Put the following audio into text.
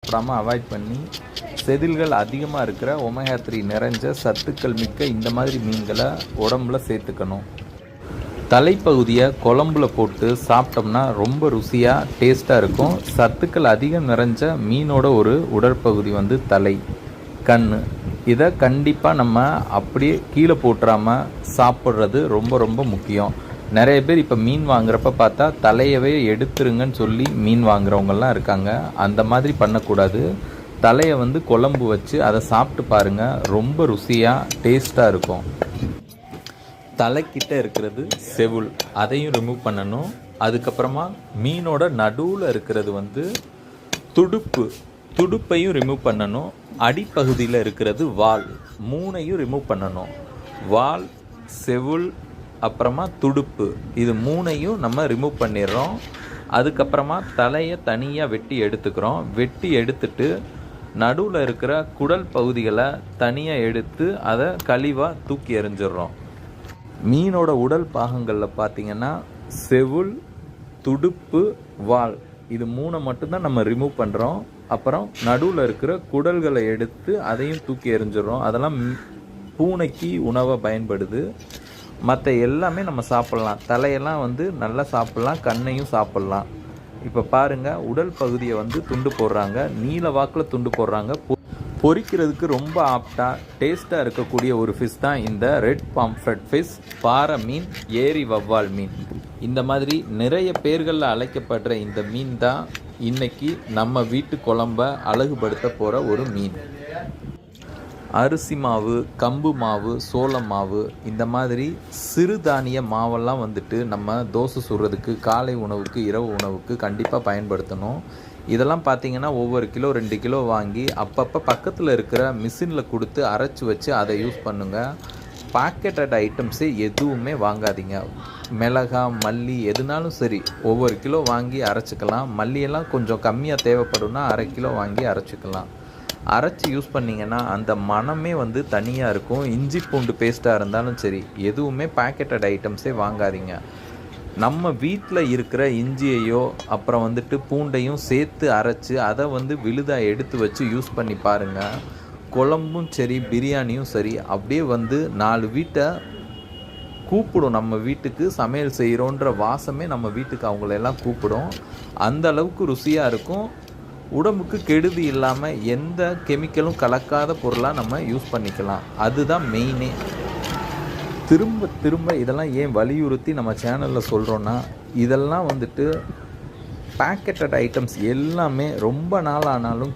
சாப்பிடாம அவாய்ட் பண்ணி செதில்கள் அதிகமாக இருக்கிற ஒமேகா 3 நிறைஞ்ச சத்துக்கள் மிக்க இந்த மாதிரி மீன்களை உடம்புல சேர்த்துக்கணும். தலைப்பகுதியை குழம்புல போட்டு சாப்பிட்டோம்னா ரொம்ப ருசியாக டேஸ்ட்டாக இருக்கும். சத்துக்கள் அதிகம் நிறைஞ்ச மீனோட ஒரு உடற்பகுதி வந்து தலை, கண். இதை கண்டிப்பாக நம்ம அப்படியே கீழே போட்டுறாமல் சாப்பிட்றது ரொம்ப ரொம்ப முக்கியம். நிறைய பேர் இப்போ மீன் வாங்குறப்ப பார்த்தா தலையவே எடுத்துருங்கன்னு சொல்லி மீன் வாங்குறவங்கெல்லாம் இருக்காங்க. அந்த மாதிரி பண்ணக்கூடாது. தலையை வந்து குழம்பு வச்சு அதை சாப்பிட்டு பாருங்கள், ரொம்ப ருசியாக டேஸ்ட்டாக இருக்கும். தலைக்கிட்ட இருக்கிறது செவுள், அதையும் ரிமூவ் பண்ணணும். அதுக்கப்புறமா மீனோட நடுவில் இருக்கிறது வந்து துடுப்பு, துடுப்பையும் ரிமூவ் பண்ணணும். அடிப்பகுதியில் இருக்கிறது வால், மூணையும் ரிமூவ் பண்ணணும். வால், செவுள், அப்புறமா துடுப்பு, இது மூணையும் நம்ம ரிமூவ் பண்ணிடுறோம். அதுக்கப்புறமா தலையை தனியாக வெட்டி எடுத்துக்கிறோம். வெட்டி எடுத்துட்டு நடுவில் இருக்கிற குடல் பகுதிகளை தனியாக எடுத்து அதை கழிவாக தூக்கி எறிஞ்சிடுறோம். மீனோட உடல் பாகங்களில் பார்த்திங்கன்னா செவுள், துடுப்பு, வால், இது மூணை மட்டும்தான் நம்ம ரிமூவ் பண்ணுறோம். அப்புறம் நடுவில் இருக்கிற குடல்களை எடுத்து அதையும் தூக்கி எறிஞ்சிடுறோம். அதெல்லாம் பூனைக்கு உணவாக பயன்படுது. மற்ற எல்லாமே நம்ம சாப்பிட்லாம். தலையெல்லாம் வந்து நல்லா சாப்பிட்லாம், கண்ணையும் சாப்பிட்லாம். இப்போ பாருங்கள், உடல் பகுதியை வந்து துண்டு போடுறாங்க, நீல வாக்கில் துண்டு போடுறாங்க. பொரிக்கிறதுக்கு ரொம்ப ஆப்டாக டேஸ்ட்டாக இருக்கக்கூடிய ஒரு ஃபிஷ் தான் இந்த ரெட் பாம்ஃப்ரெட் ஃபிஷ், பாறை மீன், ஏரி வவ்வால் மீன். இந்த மாதிரி நிறைய பேர்களில் அழைக்கப்படுற இந்த மீன் தான் இன்னைக்கு நம்ம வீட்டு குழம்ப அழகுபடுத்த போகிற ஒரு மீன். அரிசி மாவு, கம்பு மாவு, சோள மாவு, இந்த மாதிரி சிறுதானிய மாவெல்லாம் வந்துட்டு நம்ம தோசை சுடுறதுக்கு, காலை உணவுக்கு, இரவு உணவுக்கு கண்டிப்பாக பயன்படுத்தணும். இதெல்லாம் பார்த்திங்கன்னா ஒவ்வொரு கிலோ 2 கிலோ வாங்கி அப்பப்போ பக்கத்தில் இருக்கிற மிஷினில் கொடுத்து அரைச்சி வச்சு அதை யூஸ் பண்ணுங்கள். பாக்கெட்டட் ஐட்டம்ஸே எதுவுமே வாங்காதீங்க. மிளகா, மல்லி, எதுனாலும் சரி ஒவ்வொரு கிலோ வாங்கி அரைச்சிக்கலாம். மல்லியெல்லாம் கொஞ்சம் கம்மியாக தேவைப்படும்னா 1/2 கிலோ வாங்கி அரைச்சிக்கலாம். அரைச்சி யூஸ் பண்ணிங்கன்னா அந்த மனமே வந்து தனியாக இருக்கும். இஞ்சி பூண்டு பேஸ்ட்டாக இருந்தாலும் சரி, எதுவுமே பாக்கெட்டட் ஐட்டம்ஸே வாங்காதீங்க. நம்ம வீட்டில் இருக்கிற இஞ்சியையோ அப்புறம் வந்துட்டு பூண்டையும் சேர்த்து அரைச்சி அதை வந்து விழுதாக எடுத்து வச்சு யூஸ் பண்ணி பாருங்கள். குழம்பும் சரி, பிரியாணியும் சரி, அப்படியே வந்து 4 வீட்டை கூப்பிடும். நம்ம வீட்டுக்கு சமையல் செய்கிறோன்ற வாசமே நம்ம வீட்டுக்கு அவங்களெல்லாம் கூப்பிடும். அந்த அளவுக்கு ருசியாக இருக்கும். உடம்புக்கு கெடுதி இல்லாமல் எந்த கெமிக்கலும் கலக்காத பொருளாக நம்ம யூஸ் பண்ணிக்கலாம். அதுதான் மெயினே. திரும்ப திரும்ப இதெல்லாம் ஏன் வலியுறுத்தி நம்ம சேனலில் சொல்கிறோன்னா, இதெல்லாம் வந்துட்டு பேக்கெட்டட் ஐட்டம்ஸ் எல்லாமே ரொம்ப நாள் ஆனாலும்